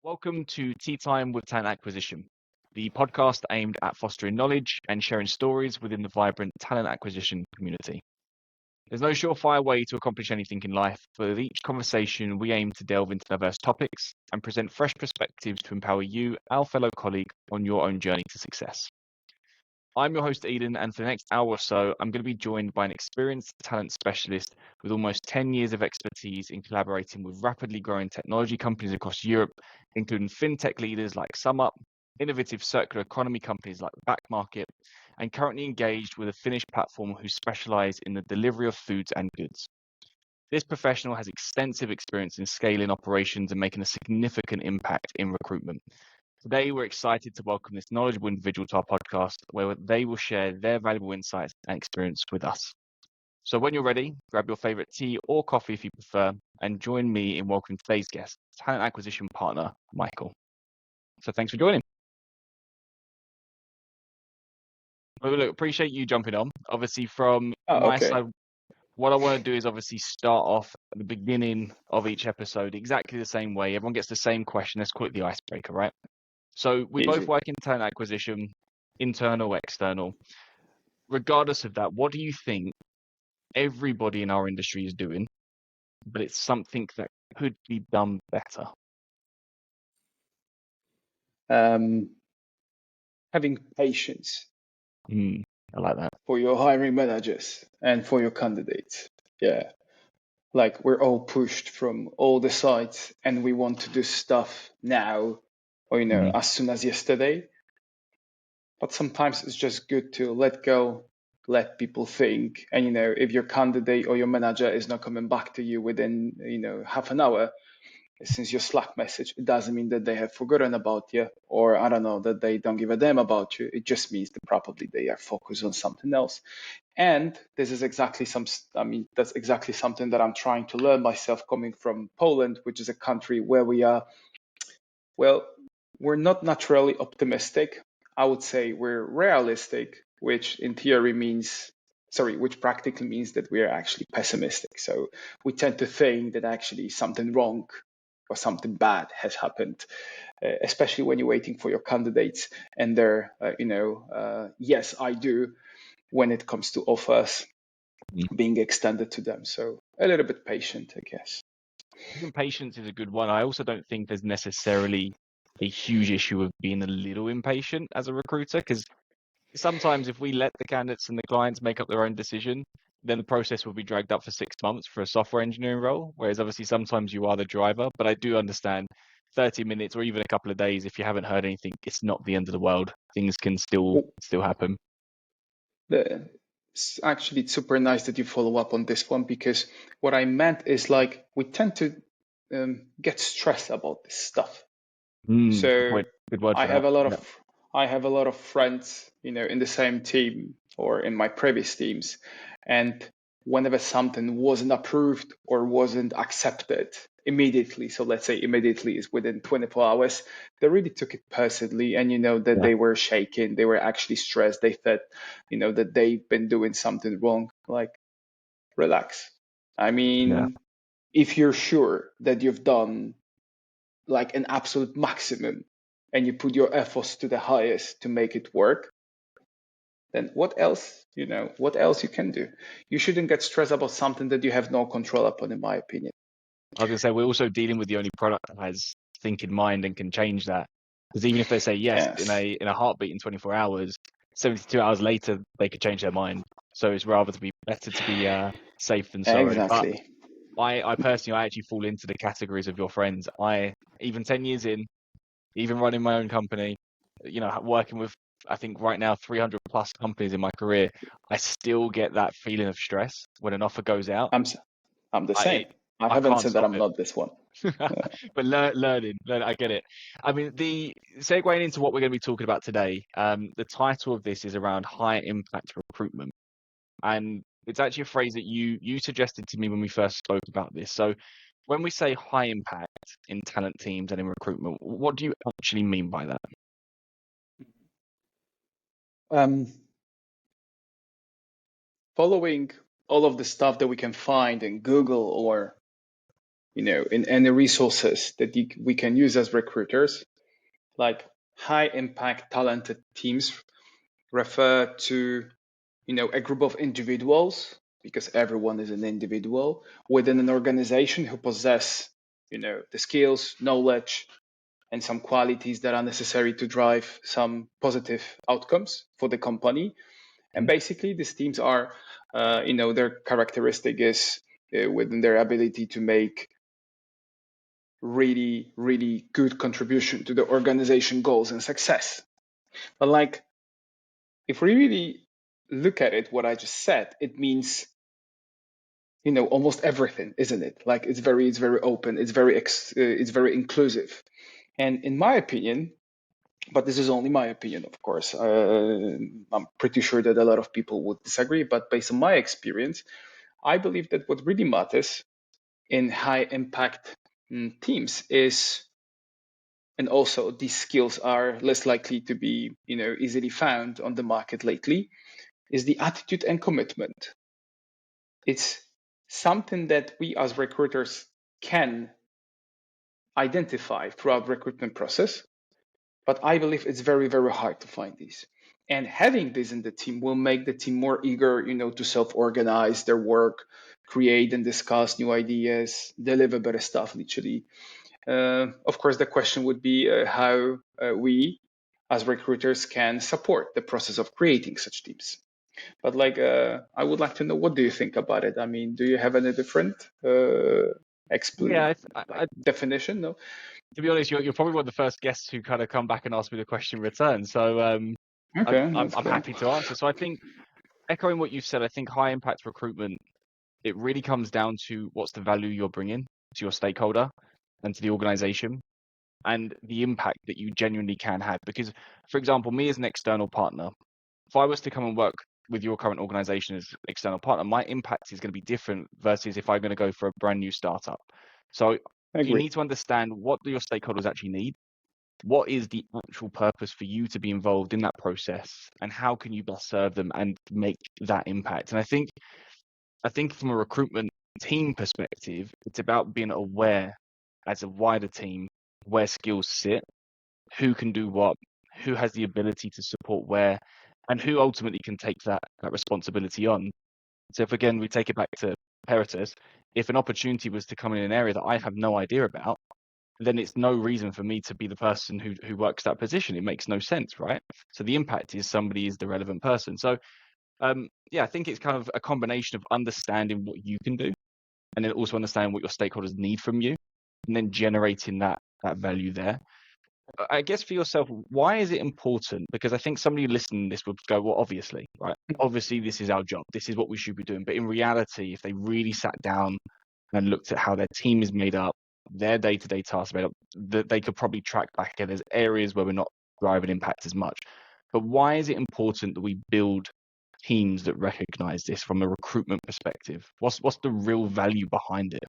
Welcome to Tea Time with Talent Acquisition, the podcast aimed at fostering knowledge and sharing stories within the vibrant talent acquisition community. There's no surefire way to accomplish anything in life, but with each conversation, we aim to delve into diverse topics and present fresh perspectives to empower you, our fellow colleague, on your own journey to success. I'm your host, Eden, and for the next hour or so, I'm going to be joined by an experienced talent specialist with almost 10 years of expertise in collaborating with rapidly growing technology companies across Europe, including fintech leaders like SumUp, innovative circular economy companies like Backmarket, and currently engaged with a Finnish platform who specialize in the delivery of foods and goods. This professional has extensive experience in scaling operations and making a significant impact in recruitment. Today, we're excited to welcome this knowledgeable individual to our podcast, where they will share their valuable insights and experience with us. So when you're ready, grab your favorite tea or coffee if you prefer, and join me in welcoming today's guest, talent acquisition partner, Michał. So thanks for joining. Well, look, appreciate you jumping on. Obviously, from my side, what I want to do is obviously start off at the beginning of each episode exactly the same way. Everyone gets the same question. Let's call it the icebreaker, right? So we both work in talent acquisition, internal, external. Regardless of that, what do you think everybody in our industry is doing, but it's something that could be done better? Having patience. I like that. For your hiring managers and for your candidates. Yeah. Like we're all pushed from all the sides and we want to do stuff now or, as soon as yesterday. But sometimes it's just good to let go, let people think. And, if your candidate or your manager is not coming back to you within, half an hour, since your Slack message, it doesn't mean that they have forgotten about you or I don't know, that they don't give a damn about you. It just means that probably they are focused on something else. And this is exactly that's exactly something that I'm trying to learn myself coming from Poland, which is a country where we're not naturally optimistic. I would say we're realistic, which in theory which practically means that we are actually pessimistic. So we tend to think that actually something wrong or something bad has happened, especially when you're waiting for your candidates and they're, yes, I do, when it comes to offers being extended to them. So a little bit patient, I guess. Even patience is a good one. I also don't think there's necessarily a huge issue of being a little impatient as a recruiter, because sometimes if we let the candidates and the clients make up their own decision, then the process will be dragged up for 6 months for a software engineering role. Whereas obviously sometimes you are the driver, but I do understand 30 minutes or even a couple of days, if you haven't heard anything, it's not the end of the world. Things can still happen. It's actually super nice that you follow up on this one, because what I meant is like we tend to get stressed about this stuff. So good word for I have a lot of friends, in the same team or in my previous teams, and whenever something wasn't approved or wasn't accepted immediately, so let's say immediately is within 24 hours, they really took it personally, and that they were shaking, they were actually stressed, they thought that they've been doing something wrong. Like, relax. I mean, if you're sure that you've done like an absolute maximum and you put your efforts to the highest to make it work, then what else you can do? You shouldn't get stressed about something that you have no control upon, in my opinion. I was going to say, we're also dealing with the only product that has think in mind and can change that. Because even if they say yes, in a heartbeat in 24 hours, 72 hours later, they could change their mind. So it's rather better to be safe than sorry. Exactly. But I personally actually fall into the categories of your friends. Even 10 years in, even running my own company, working with, I think right now, 300 plus companies in my career, I still get that feeling of stress when an offer goes out. I'm the same. I haven't said that I'm not this one. But learning, I get it. I mean, the segueing into what we're going to be talking about today, the title of this is around high impact recruitment. And it's actually a phrase that you suggested to me when we first spoke about this. So when we say high impact in talent teams and in recruitment, what do you actually mean by that? Following all of the stuff that we can find in Google or in any resources that we can use as recruiters, like high impact talented teams refer to a group of individuals, because everyone is an individual within an organization who possess the skills, knowledge, and some qualities that are necessary to drive some positive outcomes for the company. And basically these teams are their characteristic is within their ability to make really, really good contribution to the organization goals and success. But like, if we really look at it, what I just said, it means almost everything, isn't it? Like it's very open, it's very inclusive. And in my opinion, but this is only my opinion, of course, I'm pretty sure that a lot of people would disagree, but based on my experience, I believe that what really matters in high impact teams is, and also these skills are less likely to be easily found on the market lately, is the attitude and commitment. It's something that we as recruiters can identify throughout recruitment process, but I believe it's very hard to find these. And having this in the team will make the team more eager to self-organize their work, create and discuss new ideas, deliver better stuff, literally. Of course, the question would be how we as recruiters can support the process of creating such teams. But I would like to know, what do you think about it? I mean, do you have any different Yeah, definition? No. to be honest, you're probably one of the first guests who kind of come back and ask me the question in return. So Okay, I'm happy to answer. So I think, echoing what you've said, I think high impact recruitment, it really comes down to what's the value you're bringing to your stakeholder and to the organization, and the impact that you genuinely can have. Because, for example, me as an external partner, if I was to come and work with your current organization as external partner, my impact is going to be different versus if I'm going to go for a brand new startup. So you need to understand what do your stakeholders actually need, what is the actual purpose for you to be involved in that process, and how can you best serve them and make that impact. And I think from a recruitment team perspective, it's about being aware as a wider team where skills sit, who can do what, who has the ability to support where, and who ultimately can take that responsibility on. So if again we take it back to Peritus, if an opportunity was to come in an area that I have no idea about, then it's no reason for me to be the person who works that position. It makes no sense, right? So the impact is somebody is the relevant person. So yeah, I think it's kind of a combination of understanding what you can do, and then also understanding what your stakeholders need from you, and then generating that value there. I guess for yourself, why is it important? Because I think somebody listening to this would go, well, obviously, right? Obviously, this is our job. This is what we should be doing. But in reality, if they really sat down and looked at how their team is made up, their day-to-day tasks made up, that they could probably track back and there's areas where we're not driving impact as much. But why is it important that we build teams that recognize this from a recruitment perspective? What's the real value behind it?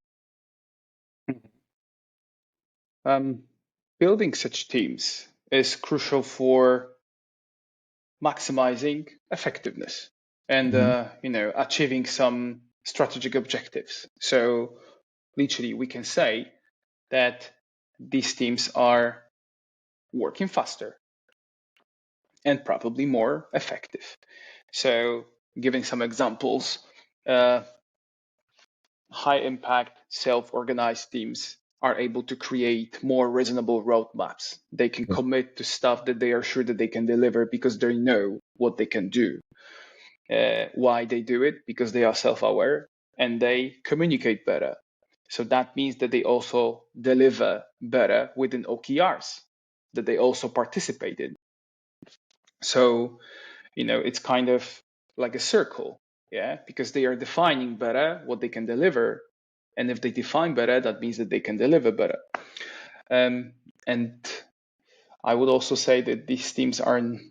Building such teams is crucial for maximizing effectiveness and achieving some strategic objectives. So literally we can say that these teams are working faster and probably more effective. So giving some examples, high impact self-organized teams are able to create more reasonable roadmaps. They can commit to stuff that they are sure that they can deliver because they know what they can do. Why they do it? Because they are self-aware and they communicate better. So that means that they also deliver better within OKRs that they also participate in. So, it's kind of like a circle, yeah, because they are defining better what they can deliver. And if they define better, that means that they can deliver better. And I would also say that these teams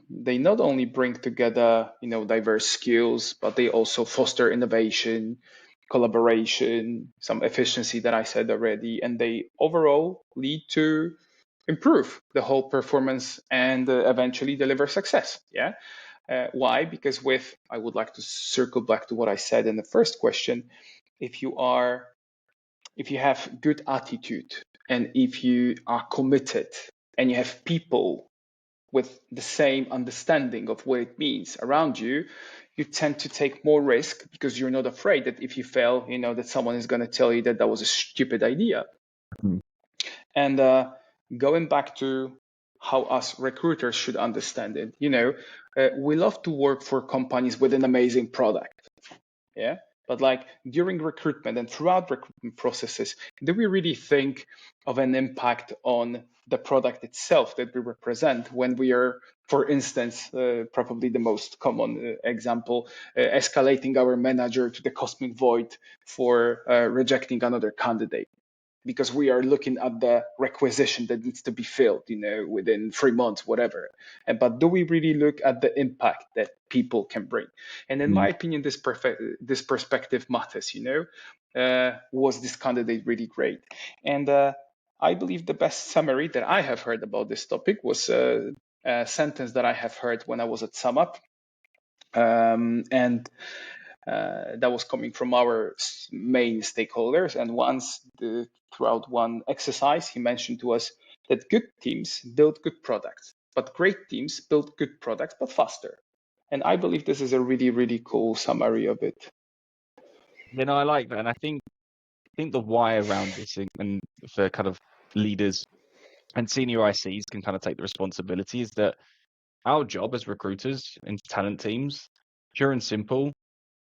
they not only bring together, diverse skills, but they also foster innovation, collaboration, some efficiency that I said already, and they overall lead to improve the whole performance and eventually deliver success. Yeah. Why? Because I would like to circle back to what I said in the first question. If you are if you have good attitude and if you are committed and you have people with the same understanding of what it means around you, you tend to take more risk because you're not afraid that if you fail, that someone is going to tell you that was a stupid idea. Mm. And going back to how us recruiters should understand it, we love to work for companies with an amazing product. Yeah. But like during recruitment and throughout recruitment processes, do we really think of an impact on the product itself that we represent when we are, for instance, probably the most common example, escalating our manager to the cosmic void for rejecting another candidate? Because we are looking at the requisition that needs to be filled, within 3 months, whatever. But do we really look at the impact that people can bring? And in my opinion, this perspective matters. Was this candidate really great? And I believe the best summary that I have heard about this topic was a sentence that I have heard when I was at SumUp. And that was coming from our main stakeholders. And throughout one exercise, he mentioned to us that good teams build good products, but great teams build good products, but faster. And I believe this is a really, really cool summary of it. I like that, and I think the why around this, and for kind of leaders and senior ICs can kind of take the responsibility, is that our job as recruiters in talent teams, pure and simple,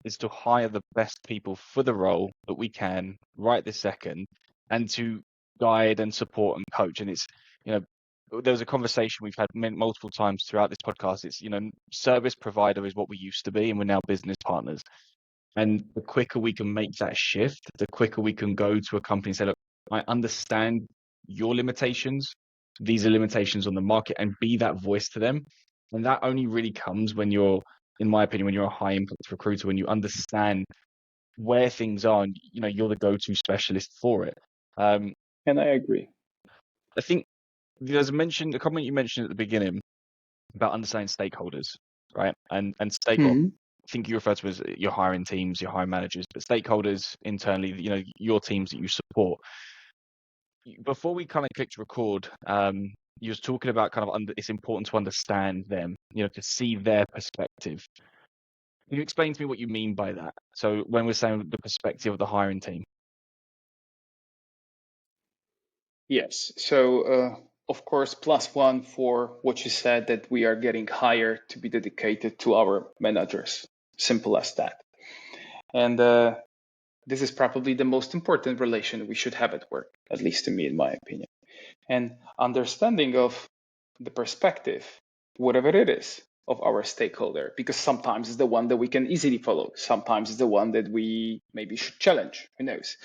is to hire the best people for the role that we can right this second, and to guide and support and coach. And it's, there was a conversation we've had multiple times throughout this podcast. It's, service provider is what we used to be, and we're now business partners. And the quicker we can make that shift, the quicker we can go to a company and say, look, I understand your limitations. These are limitations on the market, and be that voice to them. And that only really comes when you're, in my opinion, when you're a high impact recruiter, when you understand where things are, and you're the go-to specialist for it. And I agree. I think there's a comment you mentioned at the beginning about understanding stakeholders, right? And stakeholder, I think you refer to as your hiring teams, your hiring managers, but stakeholders internally, your teams that you support. Before we kind of clicked record, you was talking about kind of it's important to understand them, to see their perspective. Can you explain to me what you mean by that? So when we're saying the perspective of the hiring team. Yes. So, of course, +1 for what you said, that we are getting hired to be dedicated to our managers. Simple as that. And this is probably the most important relation we should have at work, at least to me, in my opinion. And understanding of the perspective, whatever it is, of our stakeholder, because sometimes it's the one that we can easily follow. Sometimes it's the one that we maybe should challenge, who knows?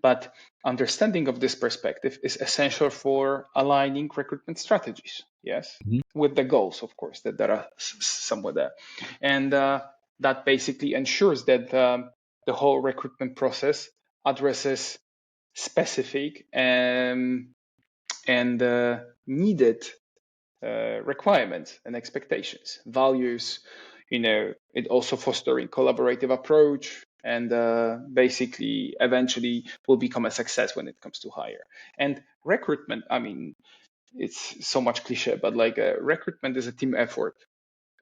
But understanding of this perspective is essential for aligning recruitment strategies, yes, with the goals, of course, that there are somewhere there. And that basically ensures that the whole recruitment process addresses specific and needed requirements and expectations, values. It also fostering collaborative approach, and basically eventually will become a success when it comes to hire. And recruitment, I mean, it's so much cliche, but like recruitment is a team effort.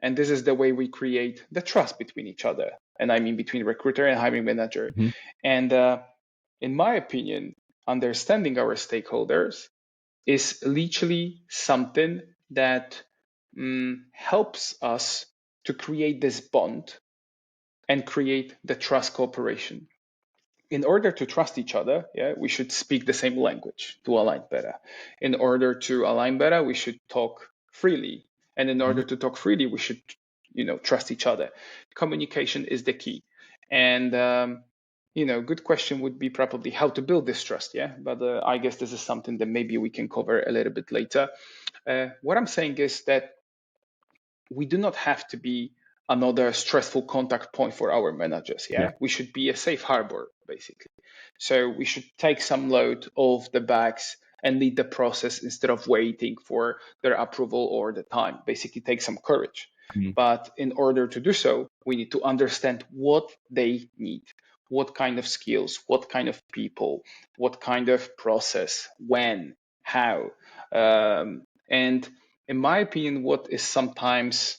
And this is the way we create the trust between each other. And I mean between recruiter and hiring manager. And in my opinion, understanding our stakeholders is literally something that helps us to create this bond and create the trust cooperation. In order to trust each other, we should speak the same language to align better. In order to align better, we should talk freely. And in order to talk freely, we should, trust each other. Communication is the key. And good question would be probably how to build this trust, But I guess this is something that maybe we can cover a little bit later. What I'm saying is that we do not have to be another stressful contact point for our managers, We should be a safe harbor, basically. So we should take some load off the backs and lead the process instead of waiting for their approval or the time. Basically, take some courage. But in order to do so, we need to understand what they need. what kind of skills, what kind of people, what kind of process, when, how. And in my opinion, what is sometimes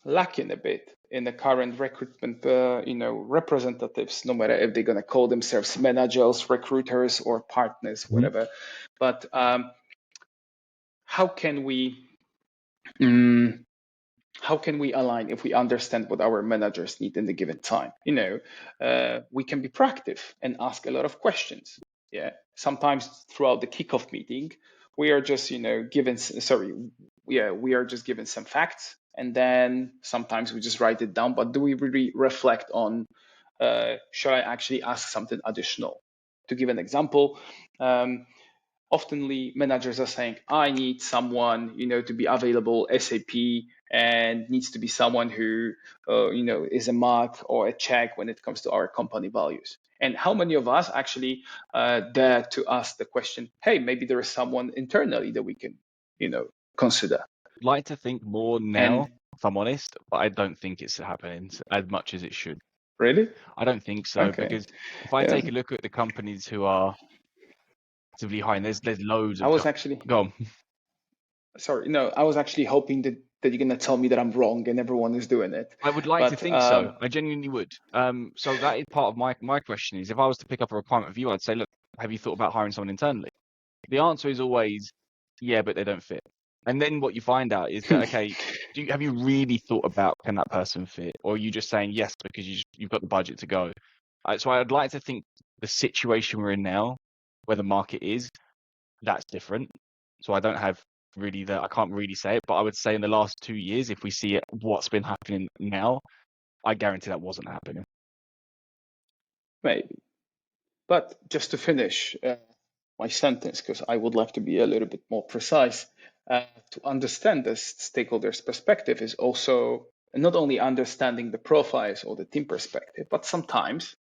lacking a bit in the current recruitment, representatives, no matter if they're going to call themselves managers, recruiters, or partners, whatever. But how can we align if we understand what our managers need in the given time? We can be proactive and ask a lot of questions. Yeah, sometimes throughout the kickoff meeting, we are just we are just given some facts, and then sometimes we just write it down. But do we really reflect on? Should I actually ask something additional? To give an example, oftenly managers are saying, I need someone, to be available ASAP, and needs to be someone who, is a mark or a check when it comes to our company values. And how many of us actually dare to ask the question, hey, maybe there is someone internally that we can, consider? I'd like to think more now, if I'm honest, but I don't think it's happening as much as it should. Really? I don't think so, Okay. because if I take a look at the companies who are actively hiring, there's loads of. I was actually Go on. sorry. No, I was actually hoping that you're gonna tell me that I'm wrong and everyone is doing it. I would like to think so. I genuinely would. So that is part of my question is, if I was to pick up a requirement for you, I'd say, look, have you thought about hiring someone internally? The answer is always, yeah, but they don't fit. And then what you find out is that, okay, have you really thought about, can that person fit? Or are you just saying yes because you've got the budget to go? So I'd like to think the situation we're in now, where the market is, that's different. So I don't have really I can't really say it, but I would say in the last 2 years, if we see what's been happening now, I guarantee that wasn't happening. Maybe. But just to finish my sentence, because I would like to be a little bit more precise, to understand the stakeholders' perspective is also not only understanding the profiles or the team perspective, but sometimes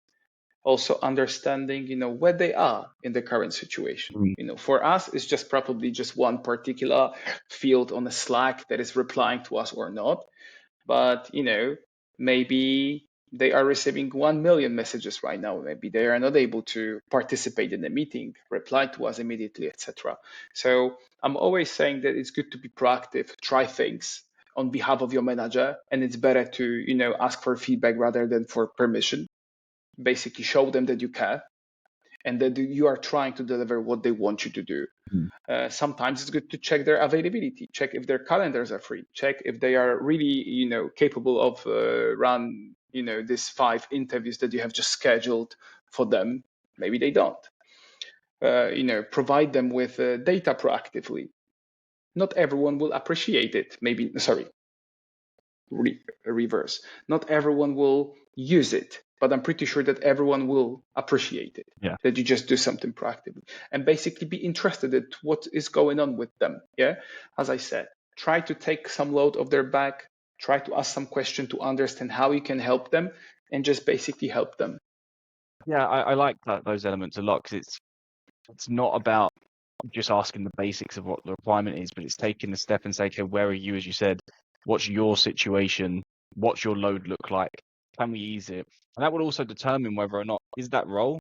also understanding, where they are in the current situation. For us, it's just probably just one particular field on a Slack that is replying to us or not. But, maybe they are receiving 1 million messages right now. Maybe they are not able to participate in the meeting, reply to us immediately, etc. So I'm always saying that it's good to be proactive, try things on behalf of your manager, and it's better to, ask for feedback rather than for permission. Basically show them that you care and that you are trying to deliver what they want you to do. Sometimes it's good to check their availability, check if their calendars are free, check if they are really, capable of run, these 5 interviews that you have just scheduled for them. Maybe they don't. Provide them with data proactively. Not everyone will appreciate it. Reverse. Not everyone will use it, but I'm pretty sure that everyone will appreciate it. Yeah. That you just do something proactively and basically be interested in what is going on with them. Yeah. As I said, try to take some load off their back, try to ask some question to understand how you can help them, and just basically help them. Yeah, I like those elements a lot, because it's not about just asking the basics of what the requirement is, but it's taking the step and say, okay, where are you, as you said, what's your situation, what's your load look like, can we ease it? And that will also determine whether or not is that role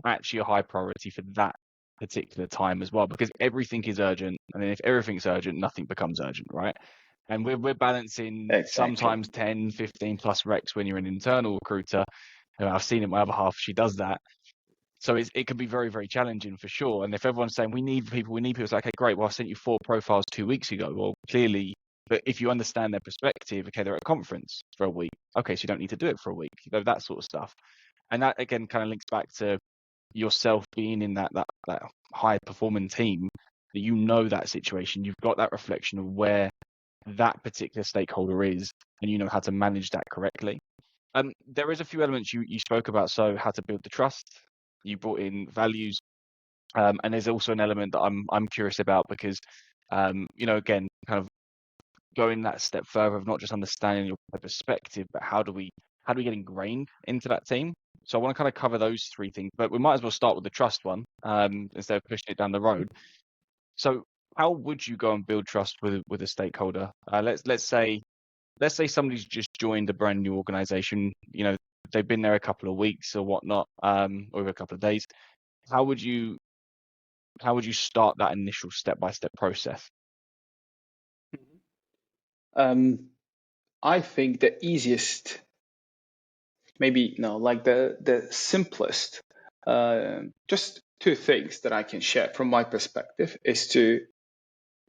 actually a high priority for that particular time as well, because everything is urgent, and then if everything's urgent, nothing becomes urgent, right? And we're balancing sometimes 10, 15 plus recs when you're an internal recruiter. I've seen it, my other half, she does that. So it can be very, very challenging for sure. And if everyone's saying we need people, it's like, okay, great. Well, I sent you 4 profiles 2 weeks ago. Well, clearly, but if you understand their perspective, okay, they're at a conference for a week. Okay, so you don't need to do it for a week. That sort of stuff. And that again kind of links back to yourself being in that high performing team, that you know that situation. You've got that reflection of where that particular stakeholder is, and you know how to manage that correctly. There is a few elements you spoke about. So how to build the trust. You brought in values, and there's also an element that I'm curious about, because again, kind of going that step further of not just understanding your perspective, but how do we get ingrained into that team? So I want to kind of cover those 3 things, but we might as well start with the trust one instead of pushing it down the road. So how would you go and build trust with a stakeholder? Let's say somebody's just joined a brand new organization. they've been there a couple of weeks or whatnot, or a couple of days, how would you start that initial step-by-step process? I think the easiest, maybe no, like the simplest, just two things that I can share from my perspective is to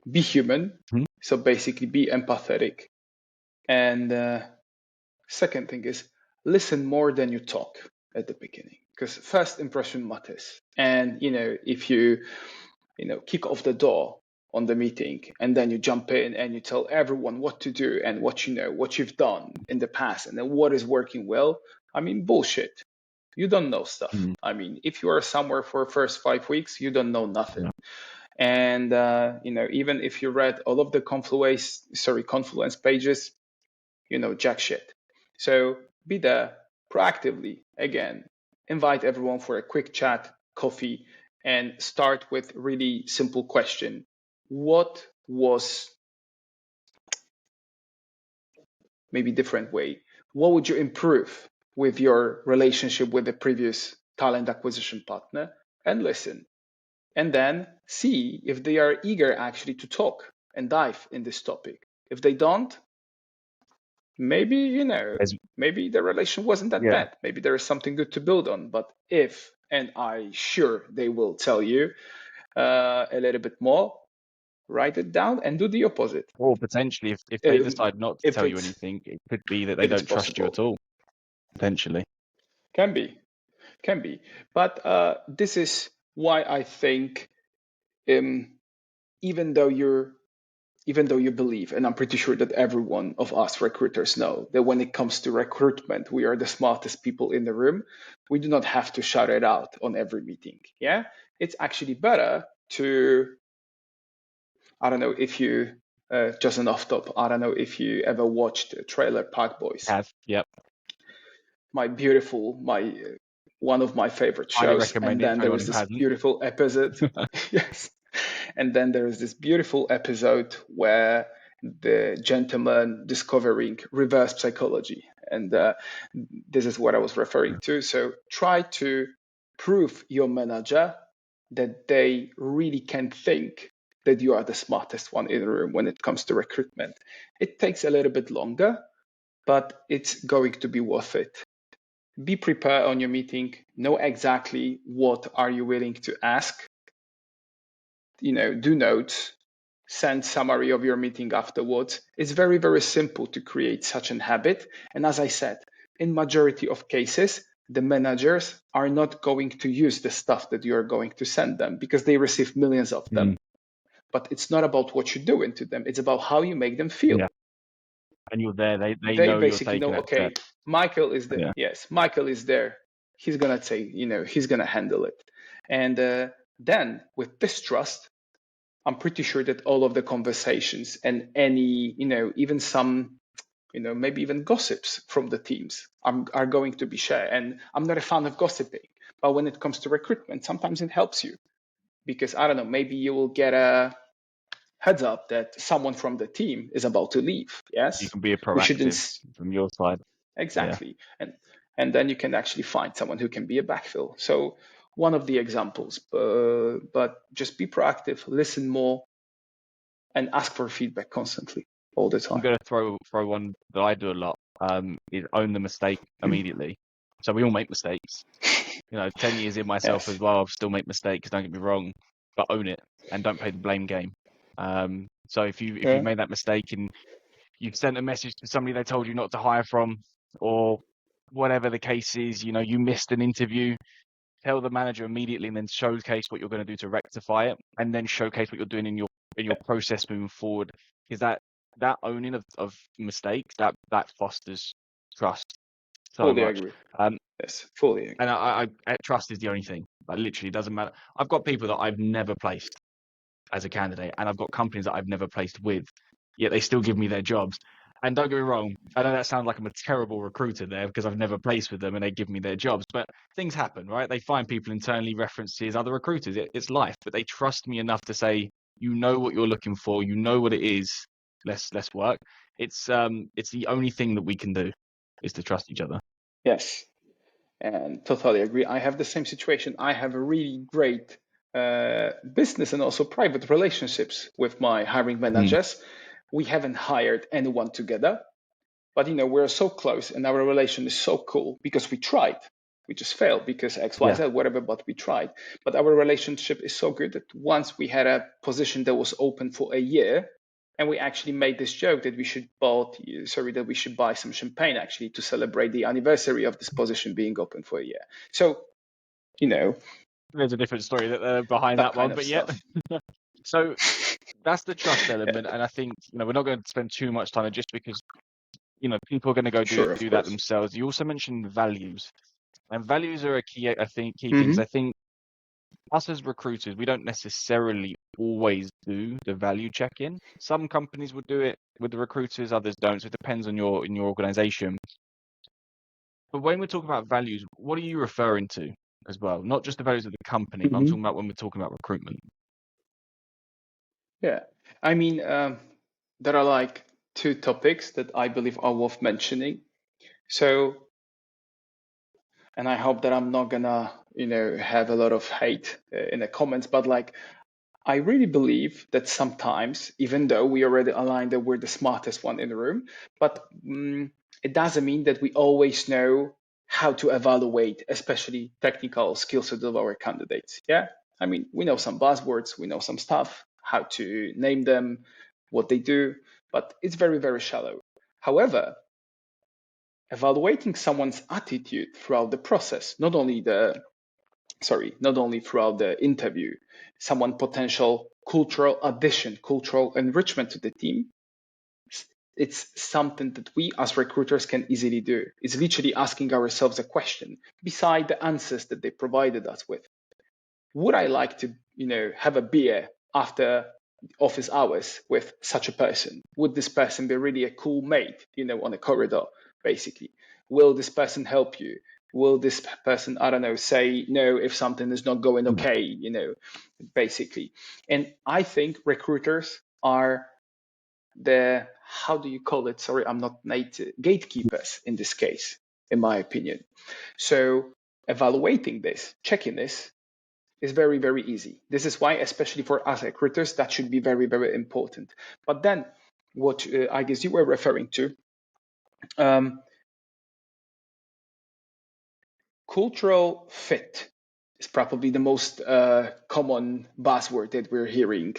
be human. Mhm. So basically be empathetic. And second thing is listen more than you talk at the beginning, because first impression matters. And if you kick off the door on the meeting and then you jump in and you tell everyone what to do and what you've done in the past and then what is working well, I mean, bullshit. You don't know stuff. Mm. I mean, if you are somewhere for the first 5 weeks, you don't know nothing. Yeah. And even if you read all of the Confluence pages, jack shit. So be there proactively. Again, invite everyone for a quick chat, coffee, and start with really simple question. What was, maybe different way, what would you improve with your relationship with the previous talent acquisition partner? And listen. And then see if they are eager actually to talk and dive in this topic. If they don't, maybe maybe the relation wasn't that Yeah. bad. Maybe there is something good to build on. But if, and I sure they will tell you a little bit more, write it down and do the opposite. Or potentially, if they decide not to if tell you it's anything, it could be that they if it's don't trust you possible. at all. Potentially. Can be. But this is why I think, even though you believe, and I'm pretty sure that every one of us recruiters know that when it comes to recruitment, we are the smartest people in the room, we do not have to shout it out on every meeting. Yeah, it's actually better to, I don't know if you, just an off top, I don't know if you ever watched Trailer Park Boys. Yep. My one of my favorite Highly shows. recommend And it then for there anyone is who this hasn't. beautiful episode. Yes. And then there is this beautiful episode where the gentleman discovering reverse psychology. And this is what I was referring to. So try to prove your manager that they really can think that you are the smartest one in the room when it comes to recruitment. It takes a little bit longer, but it's going to be worth it. Be prepared on your meeting, know exactly what are you willing to ask, do notes, send summary of your meeting afterwards. It's very, very simple to create such an habit. And as I said, in majority of cases, the managers are not going to use the stuff that you're going to send them because they receive millions of them. But it's not about what you're doing to them. It's about how you make them feel. Yeah. And you're there. They know you're basically taking know, that okay, step. Michael is there. Yeah. Yes, Michael is there. He's going to say, he's going to handle it. And then with this trust, I'm pretty sure that all of the conversations and any, even some, maybe even gossips from the teams are going to be shared. And I'm not a fan of gossiping, but when it comes to recruitment, sometimes it helps you because, I don't know, maybe you will get a heads up that someone from the team is about to leave. Yes. You can be a We shouldn't. proactive from your side. Exactly. And then you can actually find someone who can be a backfill. So one of the examples, but just be proactive, listen more, and ask for feedback constantly all the time. I'm going to throw one that I do a lot. Is own the mistake immediately. So we all make mistakes. 10 years in myself Yes. as well, I've still make mistakes. Don't get me wrong, but own it and don't play the blame game. So if you've made that mistake and you've sent a message to somebody they told you not to hire from, or whatever the case is, you missed an interview, tell the manager immediately and then showcase what you're going to do to rectify it, and then showcase what you're doing in your process moving forward. Because that owning of mistakes that fosters trust so Fully much. agree. Yes, fully agree. And I trust is the only thing. Like literally, it doesn't matter. I've got people that I've never placed as a candidate, and I've got companies that I've never placed with, yet they still give me their jobs. And don't get me wrong, I know that sounds like I'm a terrible recruiter there because I've never placed with them and they give me their jobs, but things happen, right? They find people internally, references, other recruiters. It's life, but they trust me enough to say, you know what you're looking for, you know what it is. Let's work. It's the only thing that we can do is to trust each other. Yes, and totally agree. I have the same situation. I have a really great business and also private relationships with my hiring managers. We haven't hired anyone together, but we're so close and our relation is so cool because we tried. We just failed because X, Y, Yeah. Z, whatever, but we tried. But our relationship is so good that once we had a position that was open for a year, and we actually made this joke that we should buy some champagne actually to celebrate the anniversary of this position being open for a year. So, There's a different story behind that that kind one, of but yeah. stuff. So that's the trust Yeah, element, and I think we're not going to spend too much time on it just because people are going to go sure, of do that course. themselves. You also mentioned values, and values are a key. I think key things. Hmm. I think us as recruiters, we don't necessarily always do the value check-in. Some companies would do it with the recruiters, others don't. So it depends on your organization. But when we're talking about values, what are you referring to as well? Not just the values of the company, but I'm Hmm. talking about when we're talking about recruitment. Yeah, I mean, there are like two topics that I believe are worth mentioning. So, and I hope that I'm not gonna, have a lot of hate in the comments, but like, I really believe that sometimes, even though we already aligned that we're the smartest one in the room, but it doesn't mean that we always know how to evaluate, especially technical skill set of our candidates. Yeah, I mean, we know some buzzwords, we know some stuff, how to name them, what they do, but it's very, very shallow. However, evaluating someone's attitude throughout the process, not only throughout the interview, someone potential cultural addition, cultural enrichment to the team, it's something that we as recruiters can easily do. It's literally asking ourselves a question beside the answers that they provided us with. Would I like to, have a beer after office hours with such a person? Would this person be really a cool mate, on a corridor, basically? Will this person help you? Will this person, I don't know, say no if something is not going Yeah. okay, basically? And I think recruiters are how do you call it? Sorry, I'm not native, gatekeepers in this case, in my opinion. So evaluating this, checking this, is very, very easy. This is why, especially for us recruiters, that should be very, very important. But then, what I guess you were referring to, um, cultural fit is probably the most common buzzword that we're hearing,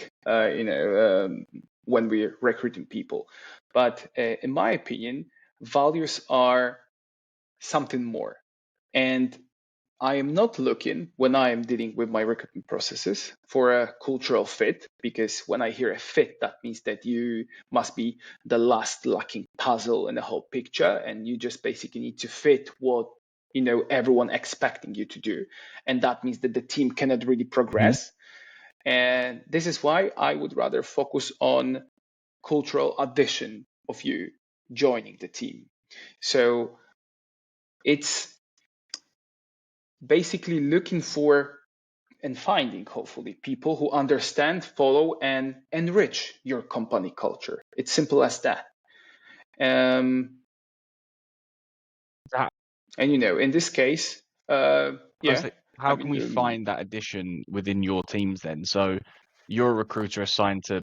when we're recruiting people. But in my opinion, values are something more. And I am not looking when I am dealing with my recruitment processes for a cultural fit, because when I hear a fit, that means that you must be the last lacking puzzle in the whole picture, and you just basically need to fit what everyone expecting you to do, and that means that the team cannot really progress. And this is why I would rather focus on cultural addition of you joining the team. So it's basically looking for and finding, hopefully, people who understand, follow, and enrich your company culture. It's simple as that. Um, That- and in this case, I was yeah, like, I how can mean, we find that addition within your teams then? So you're a recruiter assigned to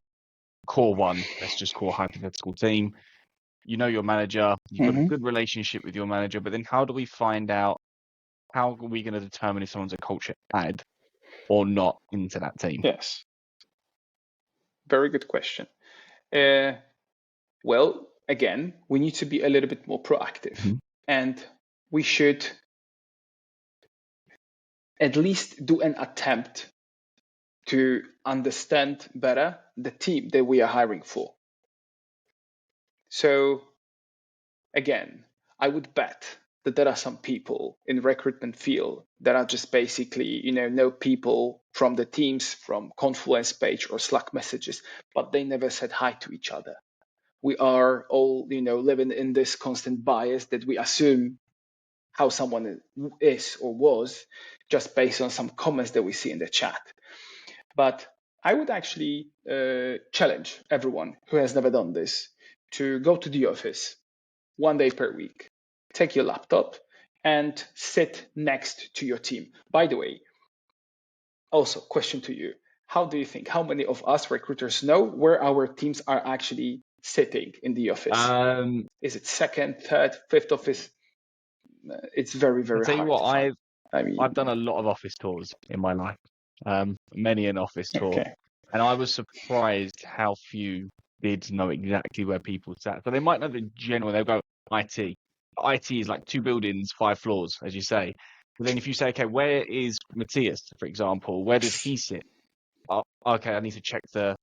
core one, let's just call hypothetical team. You know your manager, you've got a mhm, good relationship with your manager, but then how do we find out, how are we going to determine if someone's a culture add or not into that team? yes, very good question. Uh, well, again, we need to be a little bit more proactive, Mhm. and we should at least do an attempt to understand better the team that we are hiring for. So again, I would bet that there are some people in recruitment field that are just basically, know people from the teams, from Confluence page or Slack messages, but they never said hi to each other. We are all, living in this constant bias that we assume how someone is or was just based on some comments that we see in the chat. But I would actually challenge everyone who has never done this to go to the office 1 day per week. Take your laptop, and sit next to your team. By the way, also question to you, how do you think, how many of us recruiters know where our teams are actually sitting in the office? Is it second, third, fifth office? It's very, I'll very tell you hard what, to find. I mean, I've done a lot of office tours in my life, many an office tour, okay. and I was surprised how few did know exactly where people sat. So they might know the general. They'll go IT. IT is like 2 buildings, 5 floors, as you say. But then if you say, okay, where is Matthias, for example? Where does he sit? Oh, okay, I need to check the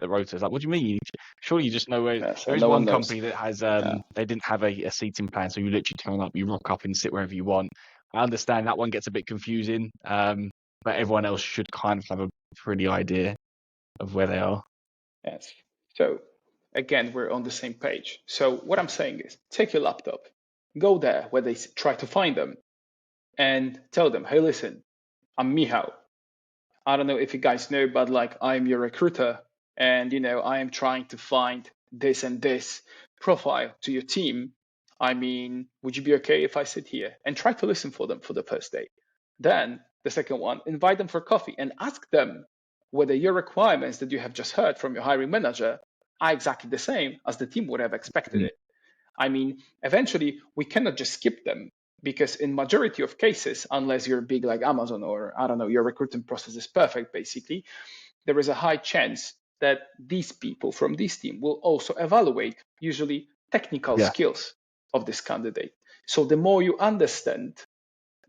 rotors. Like, what do you mean? Surely you just know where. Yeah, so There is no one one knows. company that has Yeah. they didn't have a seating plan, so you literally turn up, you rock up and sit wherever you want. I understand that one gets a bit confusing, but everyone else should kind of have a pretty idea of where they are. Yes. So again, we're on the same page. So what I'm saying is, take your laptop, go there where they try to find them, and tell them, hey, listen, I'm Michał. I don't know if you guys know, but like I'm your recruiter, and I am trying to find this and this profile to your team. I mean, would you be okay if I sit here and try to listen for them for the first day? Then the second one, invite them for coffee and ask them whether your requirements that you have just heard from your hiring manager are exactly the same as the team would have expected Mm. it. I mean, eventually we cannot just skip them because in majority of cases, unless you're big like Amazon or I don't know, your recruitment process is perfect, basically, there is a high chance that these people from this team will also evaluate usually technical Yeah, skills of this candidate. So the more you understand,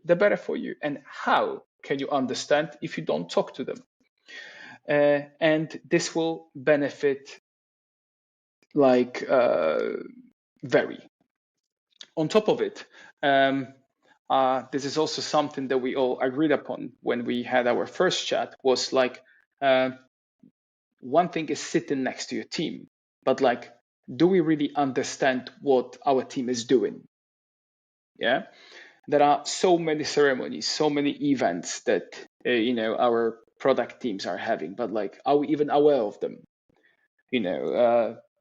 the better for you. And how can you understand if you don't talk to them? And this will benefit like very. On top of it, this is also something that we all agreed upon when we had our first chat was like one thing is sitting next to your team, but like, do we really understand what our team is doing? Yeah, there are so many ceremonies, so many events that our product teams are having, but like, are we even aware of them?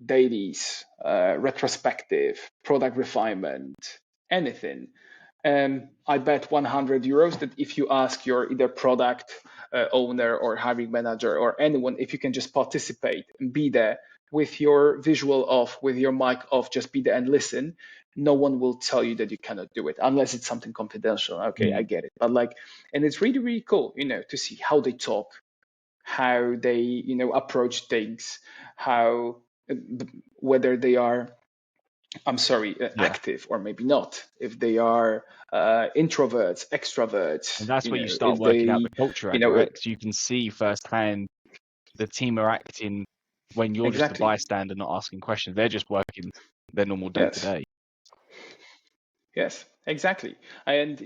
Dailies, retrospective, product refinement, anything. I bet 100 euros that if you ask your either product owner or hiring manager or anyone, if you can just participate and be there with your visual off, with your mic off, just be there and listen, no one will tell you that you cannot do it unless it's something confidential. Okay, I get it. But like, and it's really, really cool, to see how they talk, how they approach things, how whether they are yeah. active or maybe not, if they are introverts, And extroverts, that's where you start if working out the they culture you at, know right? So you can see firsthand the team are acting when you're just a exactly. bystander not asking questions. They're just working their normal day to Yes, day. yes, exactly. And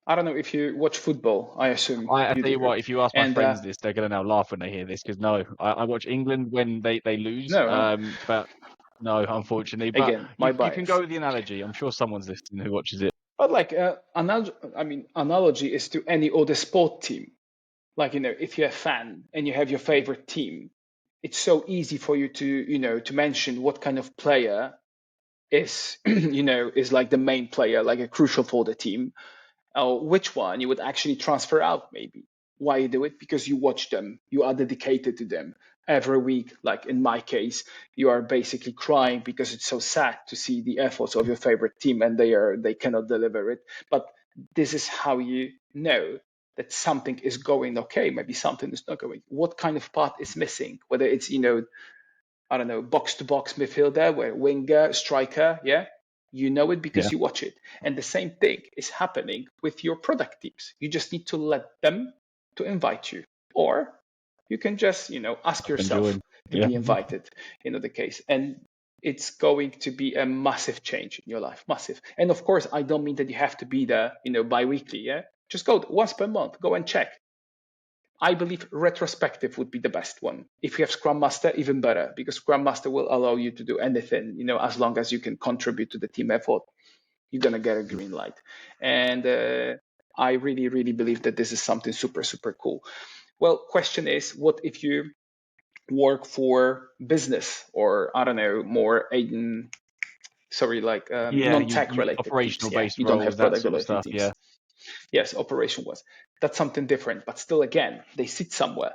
I don't know if you watch football. I assume I you tell you do. what, if you ask my And friends this, they're gonna now laugh when they hear this because no, I watch England when they lose. no, But no, unfortunately. But again, my you can go bias. with the analogy. I'm sure someone's listening who watches it. But like analogy is to any other sport team. Like if you're a fan and you have your favorite team, it's so easy for you to to mention what kind of player is is like the main player, like a crucial for the team, or which one you would actually transfer out. Maybe why you do it, because you watch them, you are dedicated to them every week. Like in my case, you are basically crying because it's so sad to see the efforts of your favorite team and they cannot deliver it. But this is how you know that something is going okay, maybe something is not going, what kind of part is missing, whether it's I don't know, box to box midfielder, where winger, striker, yeah, you know it Yeah, because you watch it. And the same thing is happening with your product teams. You just need to let them to invite you, or you can just ask yourself enjoying. to Yeah, be invited. The case, and it's going to be a massive change in your life, massive. And of course, I don't mean that you have to be there, bi-weekly. Yeah, just go once per month, go and check. I believe retrospective would be the best one. If you have Scrum Master, even better, because Scrum Master will allow you to do anything, as long as you can contribute to the team effort, you're gonna get a green light. And I really, really believe that this is something super, super cool. Well, question is, what if you work for business, or I don't know, more non-tech you related teams. operational Yeah, based you don't roles, have that product sort of related stuff. teams. Yeah. Yes, operation was. That's something different. But still, again, they sit somewhere,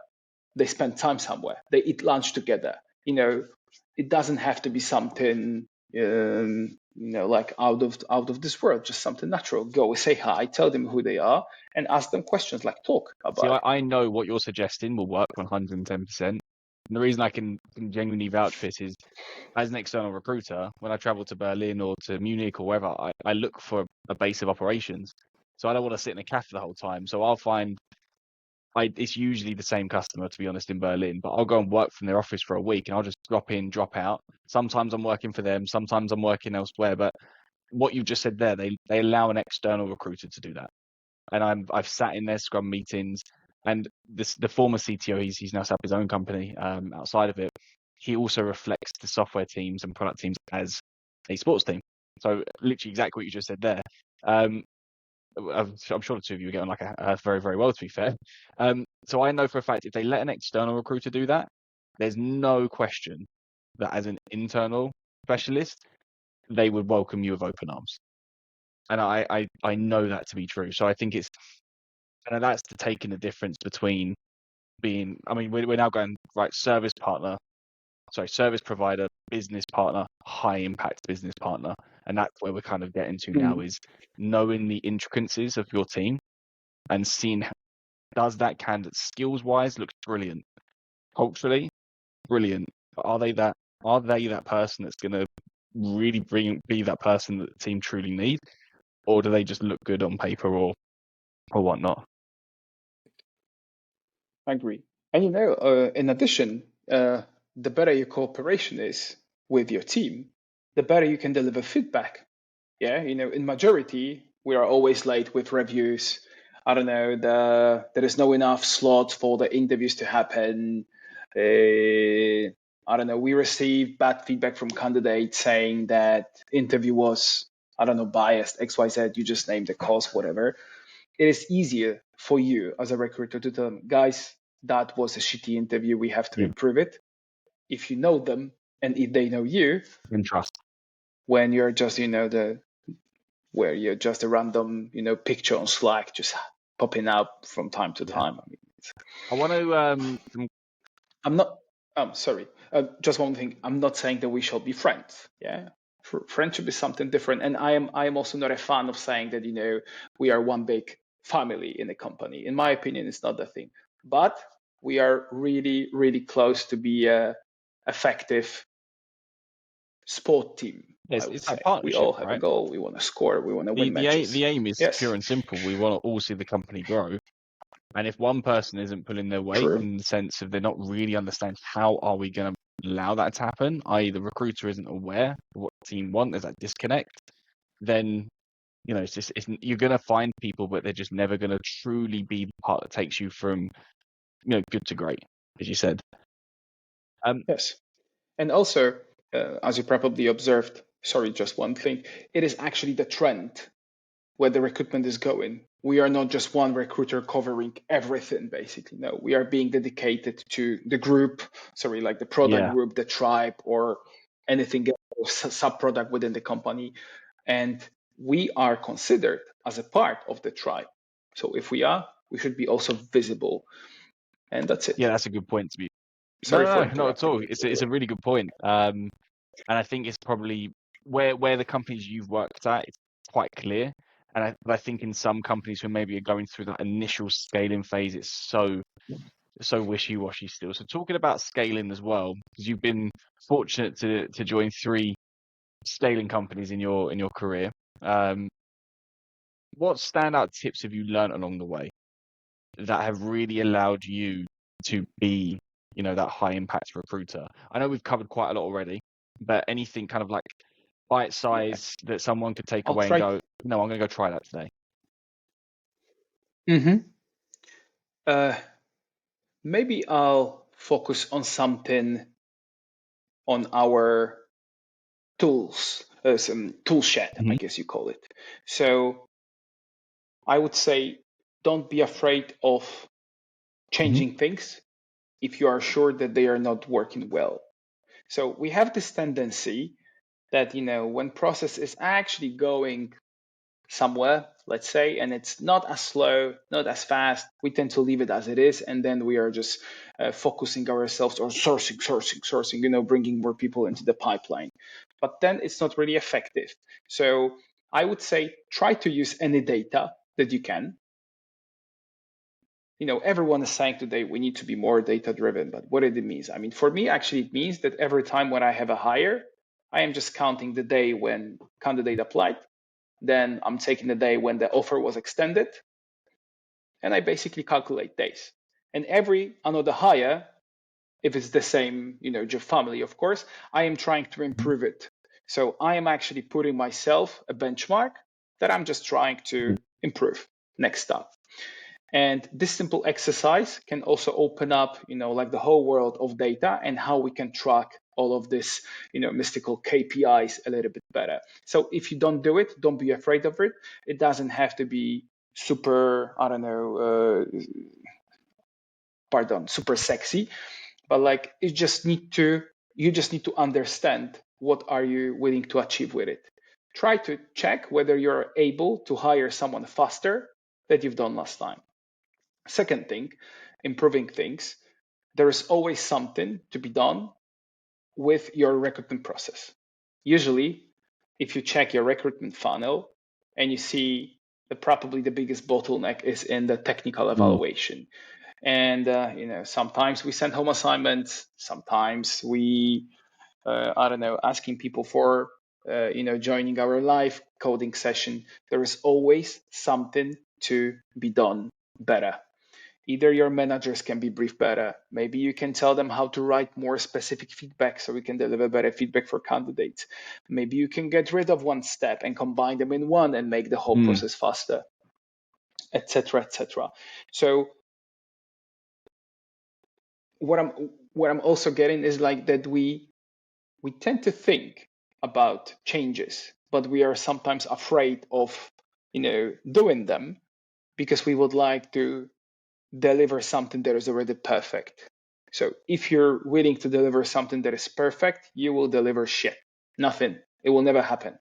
they spend time somewhere, they eat lunch together. It doesn't have to be something like out of this world. Just something natural. Go say hi, tell them who they are, and ask them questions. Like talk See, about it. I know what you're suggesting will work 110%. And the reason I can genuinely vouch for this is, as an external recruiter, when I travel to Berlin or to Munich or wherever, I look for a base of operations. So I don't want to sit in a cafe the whole time. So I'll find it's usually the same customer, to be honest, in Berlin, but I'll go and work from their office for a week and I'll just drop in, drop out. Sometimes I'm working for them, sometimes I'm working elsewhere. But what you just said there, they allow an external recruiter to do that. And I've sat in their scrum meetings, and the former CTO, he's now set up his own company outside of it. He also reflects the software teams and product teams as a sports team. So literally exactly what you just said there. I'm sure the two of you are getting like a very, very well, to be fair. So I know for a fact if they let an external recruiter do that, there's no question that as an internal specialist, they would welcome you with open arms. And I know that to be true. So I think that's the taking the difference between being, I mean, we're now going right service provider, business partner, high impact business partner. And that's where we're kind of getting to now, is knowing the intricacies of your team and seeing does that candidate skills wise looks brilliant, culturally brilliant. But are they that person that's going to really be that person that the team truly need, or do they just look good on paper or whatnot? I agree. And in addition, the better your cooperation is with your team, the better you can deliver feedback. Yeah, in majority, we are always late with reviews. I don't know, there is no enough slots for the interviews to happen. I don't know, we receive bad feedback from candidates saying that interview was, I don't know, biased, XYZ, you just named the cause, whatever. It is easier for you as a recruiter to tell them, guys, that was a shitty interview, we have to improve it. If you know them and if they know you, In trust. when you're just, where you're just a random, picture on Slack just popping up from time to time. I mean, I want to I'm not. Sorry. Just one thing. I'm not saying that we shall be friends. Yeah. Friendship is something different, and I am also not a fan of saying that we are one big family in a company. In my opinion, it's not the thing. But we are really, really close to be a effective sport team. Yes, I would it's say that we partnership, all have a right? goal. We want to score. We want to win matches. The aim is pure Yes. and simple. We want to all see the company grow. And if one person isn't pulling their weight True. in the sense of they're not really understanding how are we going to allow that to happen, i.e. the recruiter isn't aware of what the team want, there's that disconnect, then you're going to find people, but they're just never going to truly be the part that takes you from good to great, as you said. Yes. And also, as you probably observed, sorry, just one thing, it is actually the trend where the recruitment is going. We are not just one recruiter covering everything, basically. No, we are being dedicated to the group, like the product group, the tribe, or anything else, sub-product within the company. And we are considered as a part of the tribe. So if we are, we should be also visible. And that's it. Yeah, that's a good point to be. Sorry for No, not at interrupting all. you. It's a really good point. And I think it's probably where the companies you've worked at, it's quite clear. And I think in some companies who maybe are going through that initial scaling phase, it's so wishy-washy still. So talking about scaling as well, because you've been fortunate to join 3 scaling companies in your career. What standout tips have you learned along the way that have really allowed you to be, that high impact recruiter? I know we've covered quite a lot already, but anything kind of like bite size that someone could take away and go, no, I'm going to go try that today. Maybe I'll focus on something on our tools, some tool shed, I guess you call it. So I would say don't be afraid of changing things if you are sure that they are not working well. So we have this tendency that, when process is actually going somewhere, let's say, and it's not as slow, not as fast, we tend to leave it as it is, and then we are just focusing ourselves on sourcing, bringing more people into the pipeline. But then it's not really effective. So I would say try to use any data that you can. Everyone is saying today we need to be more data driven, but what it means? I mean, for me, actually, it means that every time when I have a hire, I am just counting the day when candidate applied. Then I'm taking the day when the offer was extended, and I basically calculate days. And every another hire, if it's the same, job family, of course, I am trying to improve it. So I am actually putting myself a benchmark that I'm just trying to improve next up. And this simple exercise can also open up, like the whole world of data and how we can track all of this, mystical KPIs a little bit better. So if you don't do it, don't be afraid of it. It doesn't have to be super, I don't know, super sexy, but like you just need to understand what are you willing to achieve with it. Try to check whether you're able to hire someone faster than you've done last time. Second thing, improving things. There is always something to be done with your recruitment process. Usually, if you check your recruitment funnel and you see that probably the biggest bottleneck is in the technical evaluation. And sometimes we send home assignments. Sometimes we, asking people for, joining our live coding session. There is always something to be done better. Either your managers can be briefed better. Maybe you can tell them how to write more specific feedback so we can deliver better feedback for candidates. Maybe you can get rid of one step and combine them in one and make the whole process faster, etc., etc. So what I'm also getting is like that we tend to think about changes, but we are sometimes afraid of doing them because we would like to deliver something that is already perfect. So if you're willing to deliver something that is perfect, you will deliver shit. Nothing. It will never happen.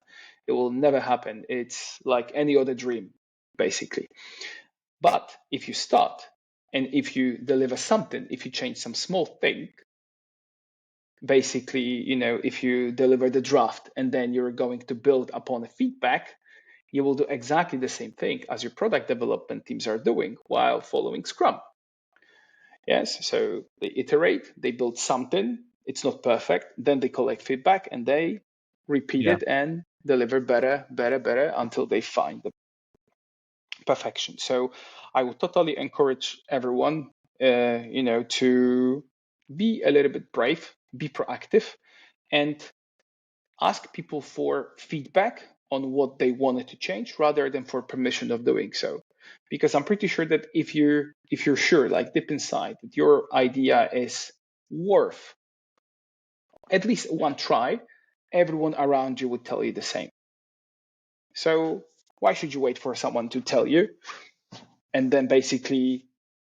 It will never happen. It's like any other dream, basically. But if you start and if you deliver something, if you change some small thing, basically, if you deliver the draft and then you're going to build upon the feedback, you will do exactly the same thing as your product development teams are doing while following Scrum. Yes, so they iterate, they build something, it's not perfect, then they collect feedback and they repeat it and deliver better until they find the perfection. So I would totally encourage everyone, to be a little bit brave, be proactive, and ask people for feedback on what they wanted to change rather than for permission of doing so. Because I'm pretty sure that if you're sure, like deep inside, that your idea is worth at least one try, everyone around you would tell you the same. So why should you wait for someone to tell you? And then basically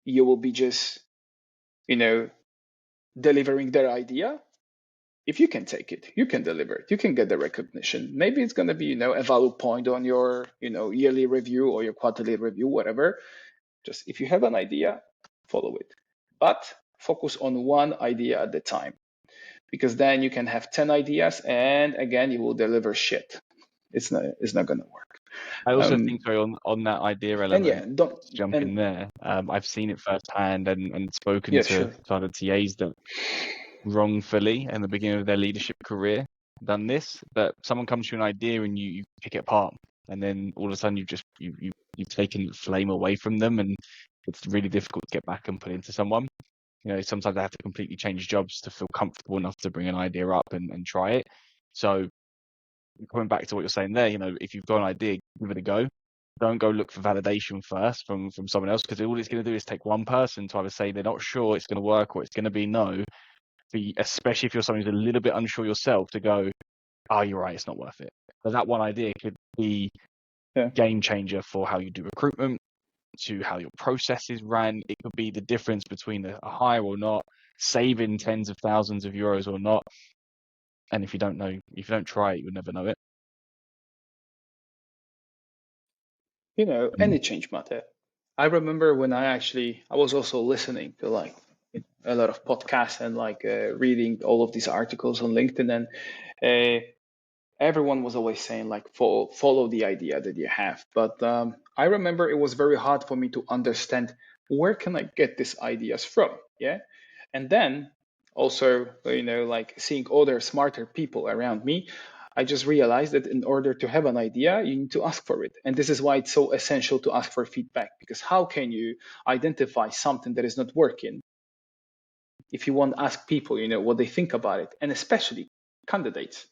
you will be just, delivering their idea. If you can take it, you can deliver it, you can get the recognition. Maybe it's going to be, a value point on your, yearly review or your quarterly review, whatever. Just if you have an idea, follow it. But focus on one idea at a time, because then you can have 10 ideas and again, you will deliver shit. It's not going to work. I also think, sorry, on that idea element, to jump in there, I've seen it firsthand and spoken to other TAs that wrongfully in the beginning of their leadership career done this, that someone comes to an idea and you pick it apart, and then all of a sudden you've taken the flame away from them, and it's really difficult to get back and put into someone. Sometimes they have to completely change jobs to feel comfortable enough to bring an idea up and try it. So coming back to what you're saying there, if you've got an idea, give it a go. Don't go look for validation first from someone else, because all it's going to do is take one person to either say they're not sure it's going to work or it's going to be no, especially if you're someone who's a little bit unsure yourself, to go, oh, you're right, it's not worth it. But that one idea could be game changer for how you do recruitment, to how your processes ran. It could be the difference between a hire or not, saving tens of thousands of euros or not. And if you don't try it, you'll never know it. Any change matter. I remember when I was also listening to like a lot of podcasts and like reading all of these articles on LinkedIn, and everyone was always saying like follow the idea that you have. But I remember it was very hard for me to understand where can I get these ideas from. Yeah. And then also, like seeing other smarter people around me, I just realized that in order to have an idea, you need to ask for it. And this is why it's so essential to ask for feedback, because how can you identify something that is not working if you won't ask people, what they think about it, and especially candidates.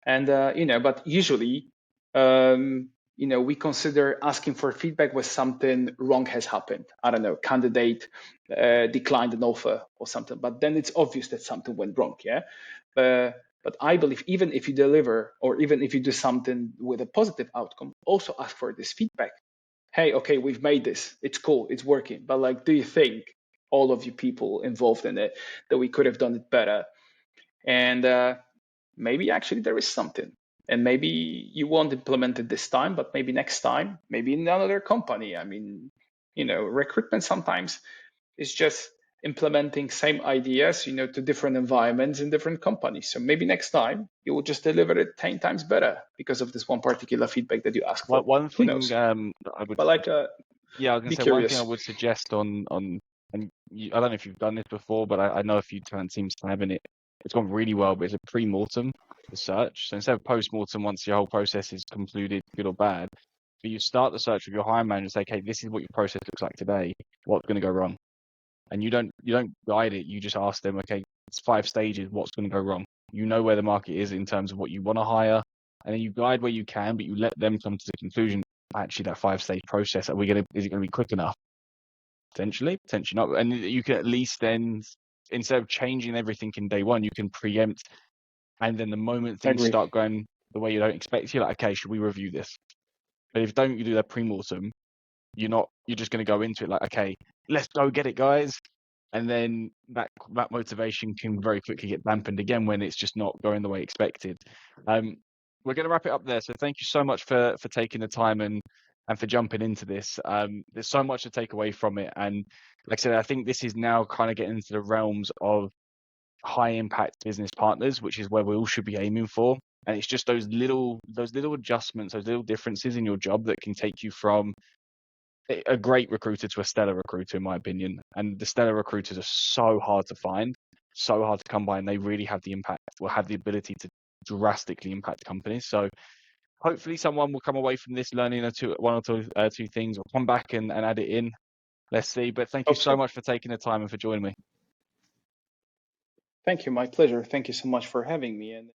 And but usually, we consider asking for feedback when something wrong has happened. I don't know, candidate declined an offer or something, but then it's obvious that something went wrong. Yeah. But I believe even if you deliver or even if you do something with a positive outcome, also ask for this feedback. Hey, okay, we've made this. It's cool. It's working. But like, do you think all of you people involved in it that we could have done it better? And maybe actually there is something. And maybe you won't implement it this time, but maybe next time, maybe in another company. I mean, recruitment sometimes is just implementing same ideas, to different environments in different companies. So maybe next time you will just deliver it 10 times better because of this one particular feedback that you ask for. One Who thing knows? I would But like, Yeah, I was gonna be say one thing I curious. would suggest and I don't know if you've done this before, but I know a few talent teams having it. It's gone really well, but it's a pre-mortem the search. So instead of post-mortem, once your whole process is concluded, good or bad, but you start the search with your hiring manager and say, okay, this is what your process looks like today. What's going to go wrong? And you don't guide it. You just ask them, okay, it's 5 stages. What's going to go wrong? You know where the market is in terms of what you want to hire, and then you guide where you can, but you let them come to the conclusion. Actually, that 5-stage process, is it going to be quick enough? Potentially not. And you can at least then, instead of changing everything in day one, you can preempt. And then the moment things Agree. start going the way you don't expect, you're like, okay, should we review this? But if you do that pre-mortem, you're just going to go into it like, okay, let's go get it, guys. And then that motivation can very quickly get dampened again when it's just not going the way expected. We're going to wrap it up there. So thank you so much for taking the time and for jumping into this. There's so much to take away from it. And like I said, I think this is now kind of getting into the realms of high impact business partners, which is where we all should be aiming for. And it's just those little adjustments, those little differences in your job that can take you from a great recruiter to a stellar recruiter, in my opinion. And the stellar recruiters are so hard to find, so hard to come by, and they really have the impact, or have the ability to drastically impact companies. So hopefully someone will come away from this learning one or two things, or come back and add it in. Let's see. But thank you Hope so so. much for taking the time and for joining me. Thank you. My pleasure. Thank you so much for having me. And